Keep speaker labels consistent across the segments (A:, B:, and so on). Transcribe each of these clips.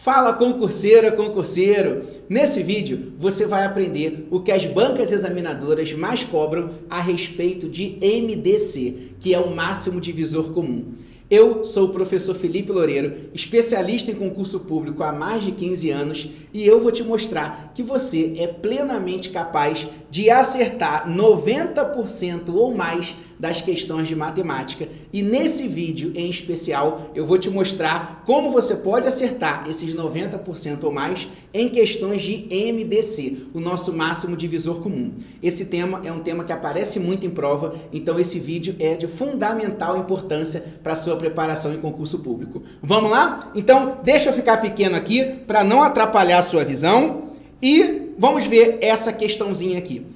A: Fala concurseira, concurseiro! Nesse vídeo você vai aprender o que as bancas examinadoras mais cobram a respeito de MDC, que é o máximo divisor comum. Eu sou o professor Felipe Loureiro, especialista em concurso público há mais de 15 anos e eu vou te mostrar que você é plenamente capaz de acertar 90% ou mais das questões de matemática. E nesse vídeo em especial eu vou te mostrar como você pode acertar esses 90% ou mais em questões de MDC, o nosso máximo divisor comum. Esse tema é um tema que aparece muito em prova, então esse vídeo é de fundamental importância para a sua preparação em concurso público. Vamos lá? Então deixa eu ficar pequeno aqui para não atrapalhar a sua visão e vamos ver essa questãozinha aqui.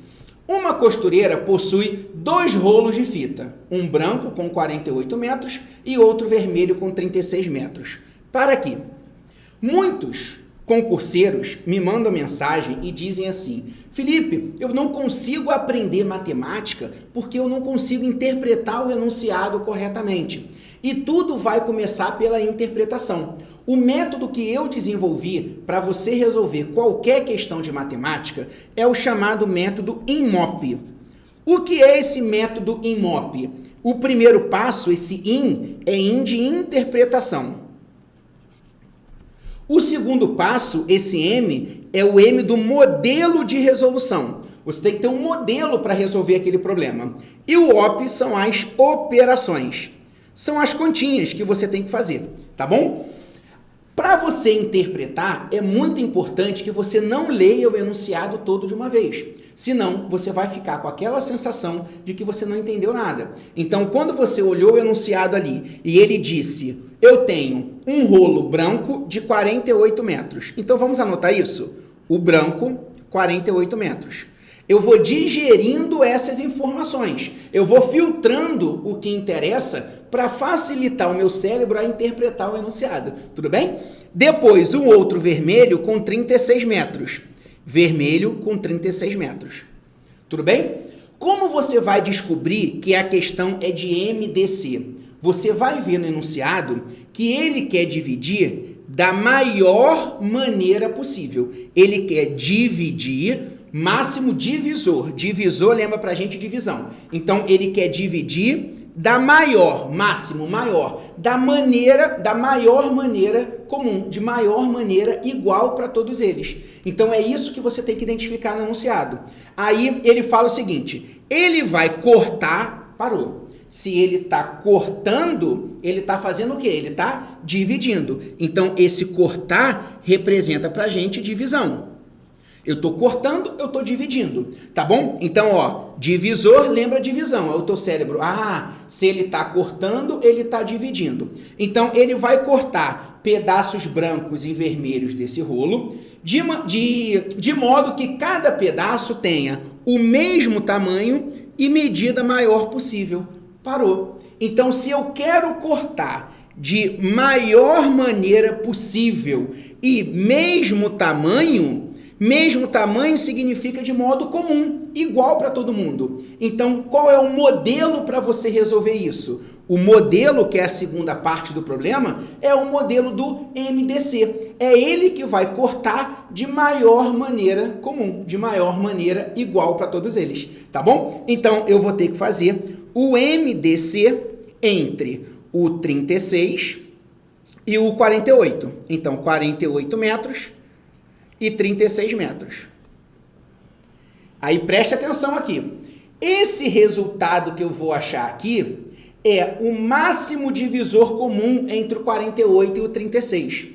A: Uma costureira possui dois rolos de fita, um branco com 48 metros e outro vermelho com 36 metros. Para aqui. Muitos concurseiros me mandam mensagem e dizem assim: Felipe, eu não consigo aprender matemática porque eu não consigo interpretar o enunciado corretamente. E tudo vai começar pela interpretação. O método que eu desenvolvi para você resolver qualquer questão de matemática é o chamado método INMOP. O que é esse método INMOP? O primeiro passo, esse IN, é IN de interpretação. O segundo passo, esse M, é o M do modelo de resolução. Você tem que ter um modelo para resolver aquele problema. E o OP são as operações. São as continhas que você tem que fazer, tá bom? Para você interpretar, é muito importante que você não leia o enunciado todo de uma vez. Senão, você vai ficar com aquela sensação de que você não entendeu nada. Então, quando você olhou o enunciado ali e ele disse: eu tenho um rolo branco de 48 metros. Então, vamos anotar isso? O branco, 48 metros. Eu vou digerindo essas informações. Eu vou filtrando o que interessa para facilitar o meu cérebro a interpretar o enunciado. Tudo bem? Depois, o outro vermelho com 36 metros. Vermelho com 36 metros. Tudo bem? Como você vai descobrir que a questão é de MDC? Você vai ver no enunciado que ele quer dividir da maior maneira possível. Ele quer dividir máximo divisor. Divisor lembra pra gente divisão. Então, ele quer dividir da maior, máximo, maior, da maior maneira comum, de maior maneira igual para todos eles. Então, é isso que você tem que identificar no enunciado. Aí, ele fala o seguinte: ele vai cortar, parou. Se ele está cortando, ele está fazendo o quê? Ele está dividindo. Então, esse cortar representa para a gente divisão. Eu estou cortando, eu estou dividindo, tá bom? Então, ó, divisor lembra divisão, é o teu cérebro. Ah, se ele está cortando, ele está dividindo. Então, ele vai cortar pedaços brancos e vermelhos desse rolo, de modo que cada pedaço tenha o mesmo tamanho e medida maior possível. Parou. Então, se eu quero cortar de maior maneira possível e mesmo tamanho significa de modo comum, igual para todo mundo. Então, qual é o modelo para você resolver isso? O modelo, que é a segunda parte do problema, é o modelo do MDC. É ele que vai cortar de maior maneira comum, de maior maneira igual para todos eles, tá bom? Então, eu vou ter que fazer o MDC entre o 36 e o 48. Então, 48 metros e 36 metros. Aí preste atenção aqui. Esse resultado que eu vou achar aqui é o máximo divisor comum entre o 48 e o 36.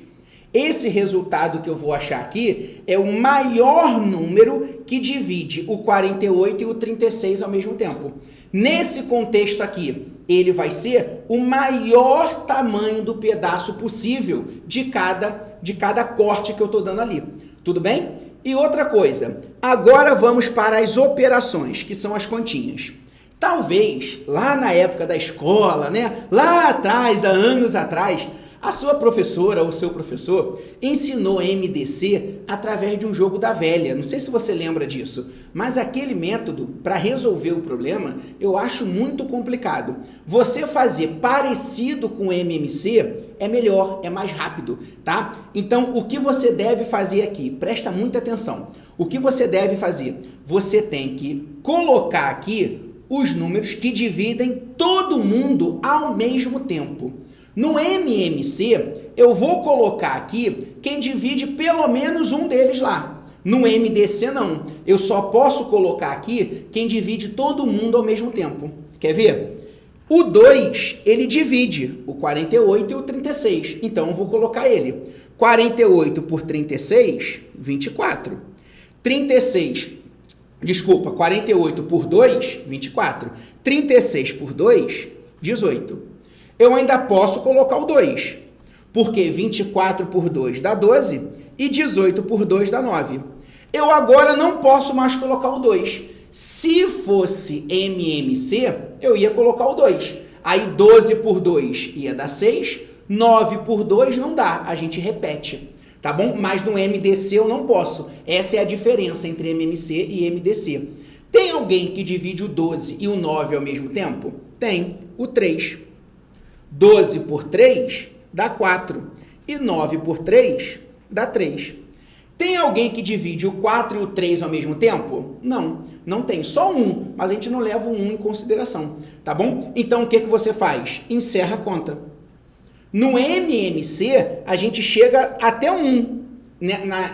A: Esse resultado que eu vou achar aqui é o maior número que divide o 48 e o 36 ao mesmo tempo. Nesse contexto aqui, ele vai ser o maior tamanho do pedaço possível de cada corte que eu estou dando ali. Tudo bem? E outra coisa, agora vamos para as operações, que são as continhas. Talvez, lá na época da escola, né? Lá atrás, há anos atrás, A sua professora ou seu professor ensinou MDC através de um jogo da velha. Não sei se você lembra disso, mas aquele método para resolver o problema eu acho muito complicado. Você fazer parecido com o MMC é melhor, é mais rápido, tá? Então, o que você deve fazer aqui? Presta muita atenção. O que você deve fazer? Você tem que colocar aqui os números que dividem todo mundo ao mesmo tempo. No MMC, eu vou colocar aqui quem divide pelo menos um deles lá. No MDC, não. Eu só posso colocar aqui quem divide todo mundo ao mesmo tempo. Quer ver? O 2, ele divide o 48 e o 36. Então, eu vou colocar ele. 48 por 36, 24. 48 por 2, 24. 36 por 2, 18. Eu ainda posso colocar o 2, porque 24 por 2 dá 12 e 18 por 2 dá 9. Eu agora não posso mais colocar o 2. Se fosse MMC, eu ia colocar o 2. Aí 12 por 2 ia dar 6, 9 por 2 não dá, a gente repete, tá bom? Mas no MDC eu não posso. Essa é a diferença entre MMC e MDC. Tem alguém que divide o 12 e o 9 ao mesmo tempo? Tem, o 3. 12 por 3 dá 4 e 9 por 3 dá 3. Tem alguém que divide o 4 e o 3 ao mesmo tempo? Não, não tem. Só um, mas a gente não leva o 1 em consideração, tá bom? Então, o que você faz? Encerra a conta. No MMC, a gente chega até 1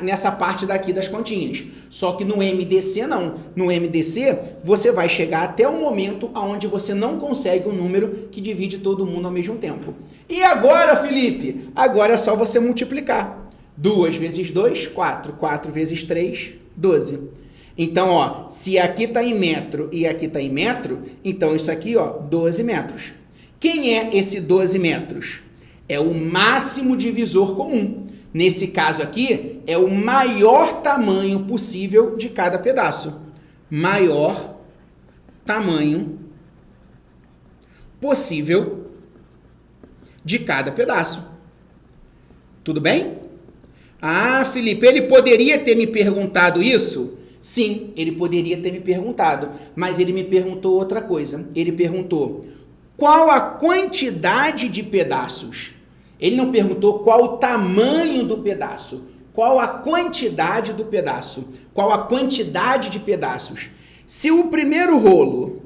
A: nessa parte daqui das continhas. Só que no MDC, não. No MDC, você vai chegar até o momento onde você não consegue um número que divide todo mundo ao mesmo tempo. E agora, Felipe? Agora é só você multiplicar. 2 vezes 2, 4. 4 vezes 3, 12. Então, ó, se aqui está em metro e aqui está em metro, então isso aqui, ó, 12 metros. Quem é esse 12 metros? É o máximo divisor comum. Nesse caso aqui, é o maior tamanho possível de cada pedaço. Maior tamanho possível de cada pedaço. Tudo bem? Ah, Felipe, ele poderia ter me perguntado isso? Sim, ele poderia ter me perguntado, mas ele me perguntou outra coisa. Ele perguntou, qual a quantidade de pedaços? Ele não perguntou qual o tamanho do pedaço, qual a quantidade do pedaço, qual a quantidade de pedaços. Se o primeiro rolo,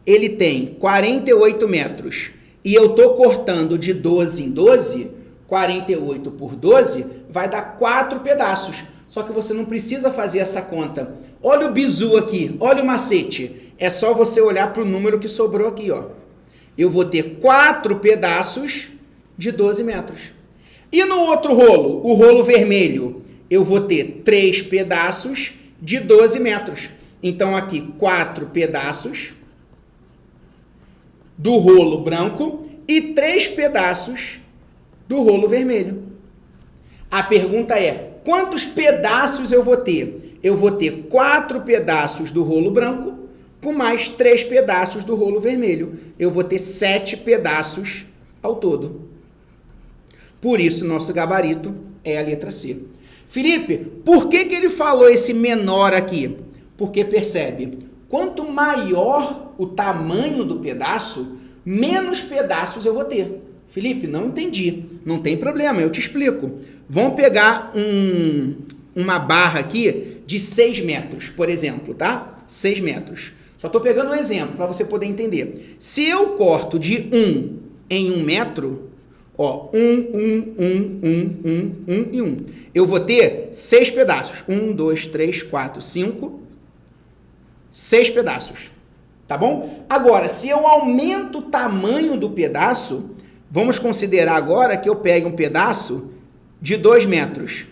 A: ele tem 48 metros e eu estou cortando de 12 em 12, 48 por 12 vai dar 4 pedaços. Só que você não precisa fazer essa conta. Olha o bizu aqui, olha o macete. É só você olhar para o número que sobrou aqui, ó. Eu vou ter 4 pedaços de 12 metros. E no outro rolo, o rolo vermelho, eu vou ter 3 pedaços de 12 metros. Então, aqui, 4 pedaços do rolo branco e 3 pedaços do rolo vermelho. A pergunta é, quantos pedaços eu vou ter? Eu vou ter 4 pedaços do rolo branco com mais 3 pedaços do rolo vermelho. Eu vou ter 7 pedaços ao todo. Por isso, nosso gabarito é a letra C. Felipe, por que ele falou esse menor aqui? Porque percebe, quanto maior o tamanho do pedaço, menos pedaços eu vou ter. Felipe, não entendi. Não tem problema, eu te explico. Vamos pegar uma barra aqui de 6 metros, por exemplo, tá? 6 metros. Só estou pegando um exemplo para você poder entender. Se eu corto de 1 em 1 metro, ó, 1 e 1. Eu vou ter 6 pedaços. 1, 2, 3, 4, 5. 6 pedaços. Tá bom? Agora, se eu aumento o tamanho do pedaço, vamos considerar agora que eu pegue um pedaço de 2 metros.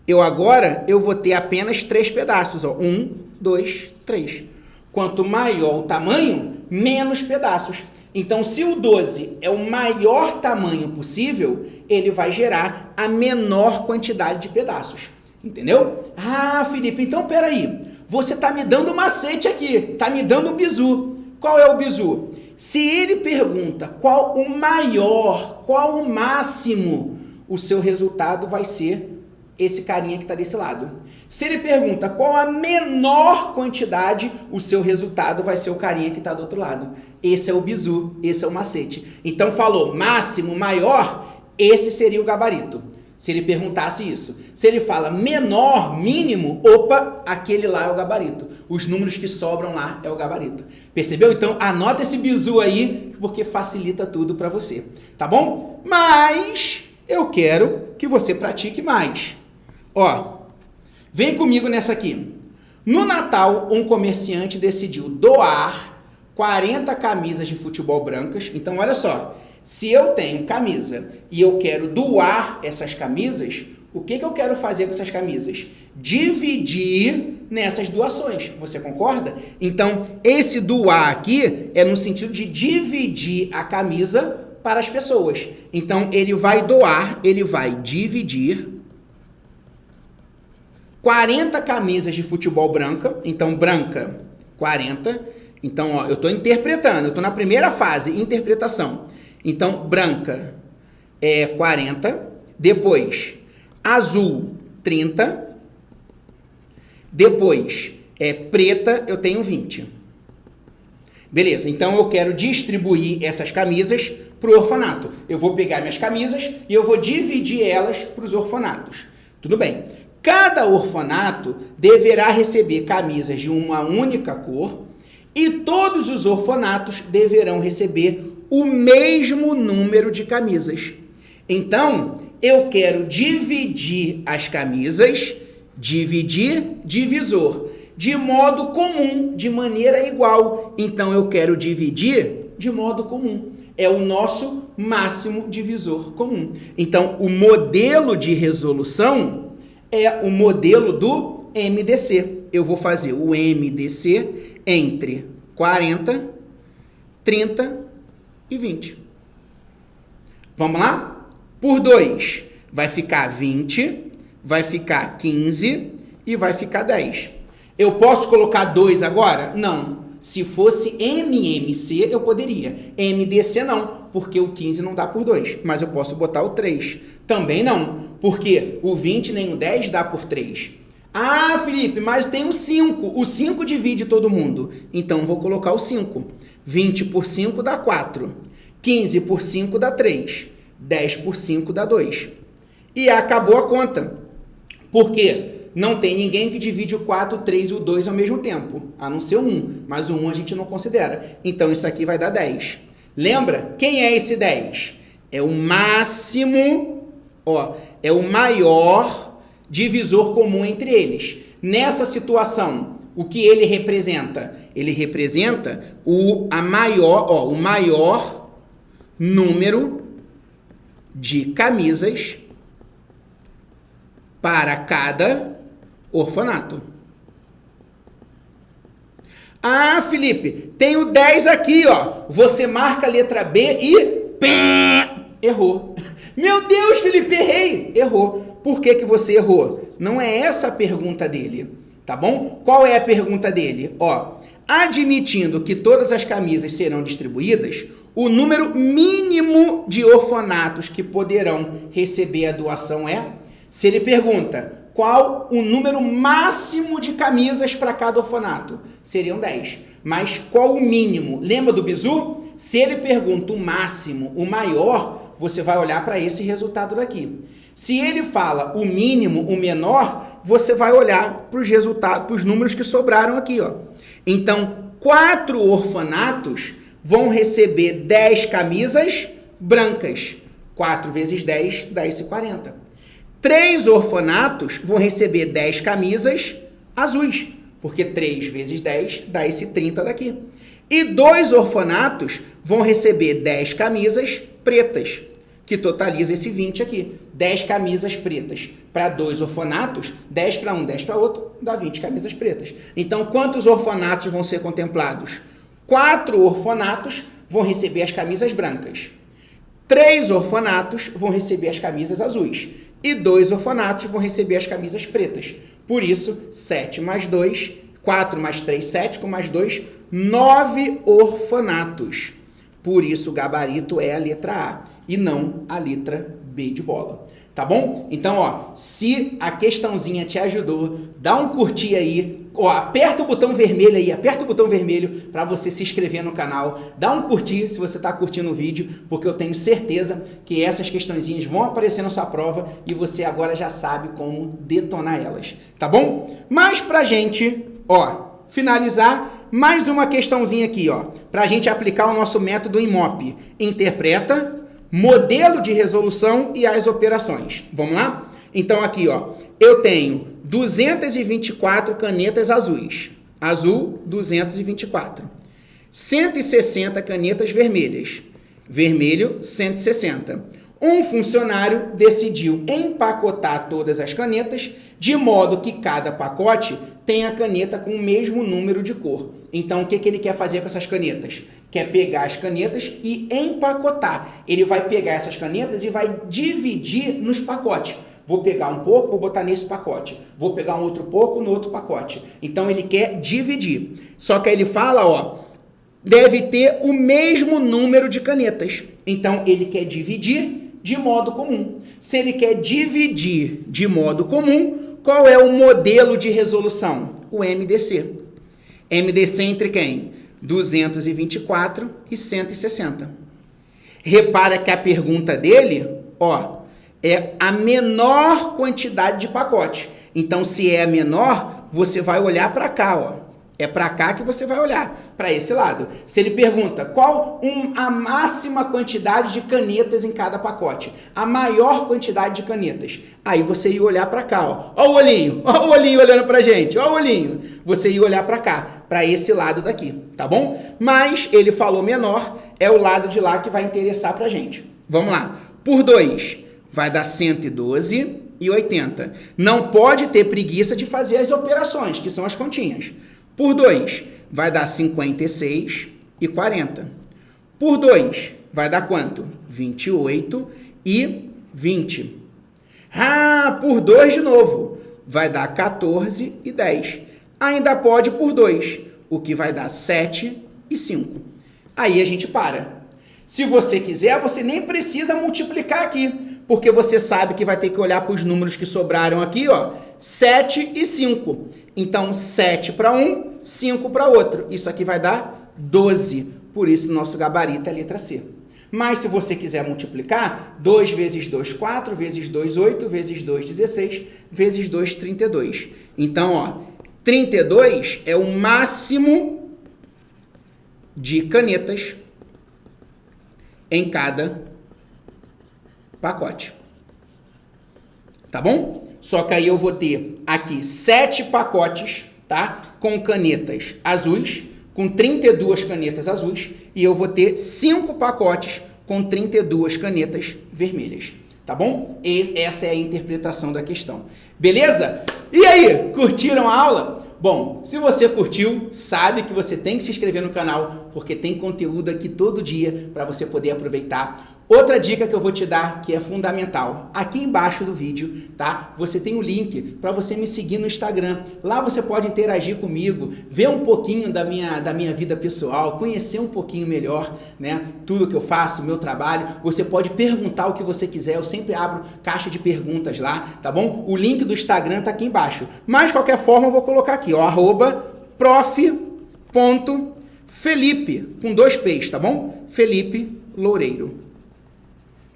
A: Eu vou ter apenas 3 pedaços. Ó. 1, 2, 3. Quanto maior o tamanho, menos pedaços. Então, se o 12 é o maior tamanho possível, ele vai gerar a menor quantidade de pedaços. Entendeu? Ah, Felipe, então peraí. Você está me dando um macete aqui. Está me dando um bizu. Qual é o bizu? Se ele pergunta qual o maior, qual o máximo, o seu resultado vai ser esse carinha que está desse lado. Se ele pergunta qual a menor quantidade, o seu resultado vai ser o carinha que está do outro lado. Esse é o bizu, esse é o macete. Então falou máximo, maior, esse seria o gabarito. Se ele perguntasse isso. Se ele fala menor, mínimo, opa, aquele lá é o gabarito. Os números que sobram lá é o gabarito. Percebeu? Então anota esse bizu aí, porque facilita tudo para você. Tá bom? Mas eu quero que você pratique mais. Ó, vem comigo nessa aqui. No Natal, um comerciante decidiu doar 40 camisas de futebol brancas. Então, olha só. Se eu tenho camisa e eu quero doar essas camisas, o que eu quero fazer com essas camisas? Dividir nessas doações. Você concorda? Então, esse doar aqui é no sentido de dividir a camisa para as pessoas. Então, ele vai doar, ele vai dividir 40 camisas de futebol branca. Então, branca, 40. Então, ó, eu estou interpretando, eu estou na primeira fase, interpretação. Então, branca é 40, depois azul 30, depois preta eu tenho 20. Beleza, então eu quero distribuir essas camisas para o orfanato. Eu vou pegar minhas camisas e eu vou dividir elas para os orfanatos. Tudo bem. Cada orfanato deverá receber camisas de uma única cor e todos os orfanatos deverão receber o mesmo número de camisas. Então, eu quero dividir as camisas, divisor, de modo comum, de maneira igual. Então, eu quero dividir de modo comum. É o nosso máximo divisor comum. Então, o modelo de resolução é o modelo do MDC. Eu vou fazer o MDC entre 40, 30 e 20. Vamos lá? Por 2, vai ficar 20, vai ficar 15 e vai ficar 10. Eu posso colocar 2 agora? Não. Se fosse MMC, eu poderia. MDC não, porque o 15 não dá por 2. Mas eu posso botar o 3. Também não, porque o 20 nem o 10 dá por 3. Ah, Felipe, mas tem o 5. O 5 divide todo mundo. Então, vou colocar o 5. 20 por 5 dá 4. 15 por 5 dá 3. 10 por 5 dá 2. E acabou a conta. Por quê? Não tem ninguém que divide o 4, o 3 e o 2 ao mesmo tempo. A não ser o 1. Mas o 1 a gente não considera. Então, isso aqui vai dar 10. Lembra? Quem é esse 10? É o máximo, ó, é o maior divisor comum entre eles. Nessa situação, o que ele representa? Ele representa o maior número de camisas para cada orfanato. Ah, Felipe, tem o 10 aqui, ó. Você marca a letra B e... errou. Meu Deus, Felipe, errei. Errou. Por que que você errou? Não é essa a pergunta dele, tá bom? Qual é a pergunta dele? Ó, admitindo que todas as camisas serão distribuídas, o número mínimo de orfanatos que poderão receber a doação é... Se ele pergunta qual o número máximo de camisas para cada orfanato, seriam 10. Mas qual o mínimo? Lembra do bizu? Se ele pergunta o máximo, o maior, você vai olhar para esse resultado daqui. Se ele fala o mínimo, o menor, você vai olhar para os resultados, para os números que sobraram aqui, ó. Então, 4 orfanatos vão receber 10 camisas brancas. 4 vezes 10 dá esse 40. 3 orfanatos vão receber 10 camisas azuis, porque 3 vezes 10 dá esse 30 daqui. E 2 orfanatos vão receber 10 camisas pretas, que totaliza esse 20 aqui. 10 camisas pretas para 2 orfanatos, 10 para um, 10 para outro, dá 20 camisas pretas. Então, quantos orfanatos vão ser contemplados? 4 orfanatos vão receber as camisas brancas. 3 orfanatos vão receber as camisas azuis. E 2 orfanatos vão receber as camisas pretas. Por isso, 7 mais 2, 4 mais 3, 7, com mais 2, 9 orfanatos Por isso o gabarito é a letra A e não a letra B de bola. Tá bom? Então, ó, se a questãozinha te ajudou, dá um curtir aí, ó, aperta o botão vermelho aí, aperta o botão vermelho para você se inscrever no canal, dá um curtir se você tá curtindo o vídeo, porque eu tenho certeza que essas questõezinhas vão aparecer na sua prova e você agora já sabe como detonar elas, tá bom? Mas pra gente, ó, finalizar, mais uma questãozinha aqui, ó, pra gente aplicar o nosso método IMOP. Interpreta, modelo de resolução e as operações. Vamos lá? Então aqui, ó, eu tenho 224 canetas azuis. Azul, 224. 160 canetas vermelhas. Vermelho, 160. Um funcionário decidiu empacotar todas as canetas de modo que cada pacote tenha caneta com o mesmo número de cor. Então, o que ele quer fazer com essas canetas? Quer pegar as canetas e empacotar. Ele vai pegar essas canetas e vai dividir nos pacotes. Vou pegar um pouco, vou botar nesse pacote. Vou pegar um outro pouco no outro pacote. Então, ele quer dividir. Só que aí ele fala, ó, deve ter o mesmo número de canetas. Então, ele quer dividir de modo comum. Se ele quer dividir de modo comum, qual é o modelo de resolução? O MDC. MDC entre quem? 224 e 160. Repara que a pergunta dele, ó, é a menor quantidade de pacote. Então, se é a menor, você vai olhar para cá, ó. É para cá que você vai olhar, para esse lado. Se ele pergunta qual a máxima quantidade de canetas em cada pacote, a maior quantidade de canetas, aí você ia olhar para cá, ó. Ó o olhinho olhando pra gente, ó o olhinho. Você ia olhar para cá, para esse lado daqui, tá bom? Mas ele falou menor, é o lado de lá que vai interessar pra gente. Vamos lá. Por 2, vai dar 112 e 80. Não pode ter preguiça de fazer as operações, que são as continhas. Por 2, vai dar 56 e 40. Por 2, vai dar quanto? 28 e 20. Ah, por 2 de novo, vai dar 14 e 10. Ainda pode por 2, o que vai dar 7 e 5. Aí a gente para. Se você quiser, você nem precisa multiplicar aqui, porque você sabe que vai ter que olhar para os números que sobraram aqui, ó, 7 e 5. Então, 7 para um, 5 para outro. Isso aqui vai dar 12. Por isso, nosso gabarito é a letra C. Mas, se você quiser multiplicar, 2 vezes 2, 4, vezes 2, 8, vezes 2, 16, vezes 2, 32. Então, ó, 32 é o máximo de canetas em cada pacote. Tá bom? Só que aí eu vou ter aqui 7 pacotes, tá? Com canetas azuis, com 32 canetas azuis, e eu vou ter 5 pacotes com 32 canetas vermelhas. Tá bom? Essa é a interpretação da questão. Beleza? E aí, curtiram a aula? Bom, se você curtiu, sabe que você tem que se inscrever no canal, porque tem conteúdo aqui todo dia para você poder aproveitar. Outra dica que eu vou te dar, que é fundamental, aqui embaixo do vídeo, tá? Você tem um link para você me seguir no Instagram. Lá você pode interagir comigo, ver um pouquinho da minha vida pessoal, conhecer um pouquinho melhor, né? Tudo que eu faço, o meu trabalho. Você pode perguntar o que você quiser, eu sempre abro caixa de perguntas lá, tá bom? O link do Instagram tá aqui embaixo. Mas, de qualquer forma, eu vou colocar aqui, ó, @prof.felipe, com 2 P's, tá bom? Felipe Loureiro.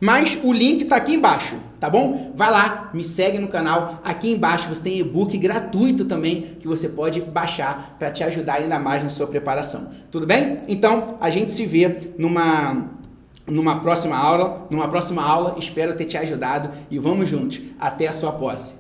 A: Mas o link tá aqui embaixo, tá bom? Vai lá, me segue no canal. Aqui embaixo você tem e-book gratuito também que você pode baixar para te ajudar ainda mais na sua preparação. Tudo bem? Então, a gente se vê numa próxima aula. Espero ter te ajudado e vamos juntos. Até a sua posse.